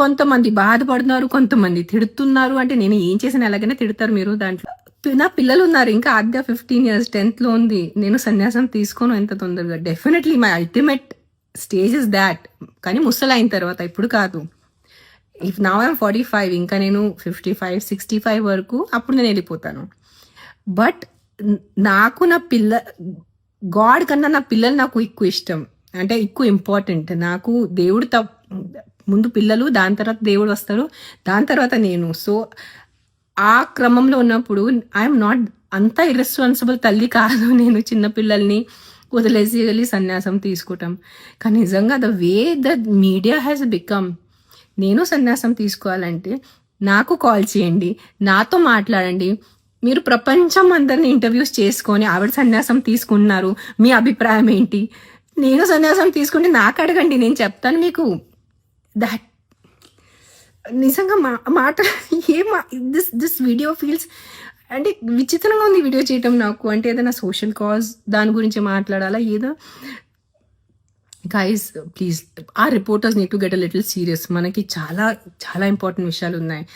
కొంతమంది బాధపడుతున్నారు, కొంతమంది తిడుతున్నారు. అంటే నేను ఏం చేసినా ఎలాగైనా తిడతారు మీరు దాంట్లో. నా పిల్లలు ఉన్నారు. ఇంకా ఆద్య 15 years 10th లో ఉంది. నేను సన్యాసం తీసుకోను ఎంత తొందరగా. Definitely my ultimate stage is that. కానీ ముసలైన తర్వాత, ఇప్పుడు కాదు. ఇఫ్ నౌ ఐఎమ్ 45, ఇంకా నేను 55, 65 వరకు అప్పుడు నేను వెళ్ళిపోతాను. బట్ నాకు నా గాడ్ కన్నా నా పిల్లలు నాకు ఎక్కువ ఇష్టం. అంటే ఎక్కువ ఇంపార్టెంట్. నాకు దేవుడు ముందు పిల్లలు, దాని తర్వాత దేవుడు వస్తాడు, దాని తర్వాత నేను. సో ఆ క్రమంలో ఉన్నప్పుడు ఐఎమ్ నాట్ అంత ఇర్రెస్పాన్సిబుల్ తల్లి కాదు నేను. చిన్న పిల్లల్ని వదిలేసి వెళ్ళి సన్యాసం తీసుకోవటం. కానీ నిజంగా the way the media has become, నేను సన్యాసం తీసుకోవాలంటే నాకు కాల్ చేయండి, నాతో మాట్లాడండి. మీరు ప్రపంచం అందరిని ఇంటర్వ్యూస్ చేసుకొని ఆవిడ సన్యాసం తీసుకున్నారు, మీ అభిప్రాయం ఏంటి? నేను సన్యాసం తీసుకుంటే నాకు అడగండి, నేను చెప్తాను మీకు. దట్ నిజంగా మాట దిస్ వీడియో ఫీల్స్ అంటే విచిత్రంగా ఉంది వీడియో చేయటం నాకు. అంటే ఏదైనా సోషల్ కాజ్ దాని గురించి మాట్లాడాలా ఏదో. గైస్ ప్లీజ్, ఆ reporters need to get a little serious. మనకి చాలా చాలా ఇంపార్టెంట్ విషయాలు ఉన్నాయి.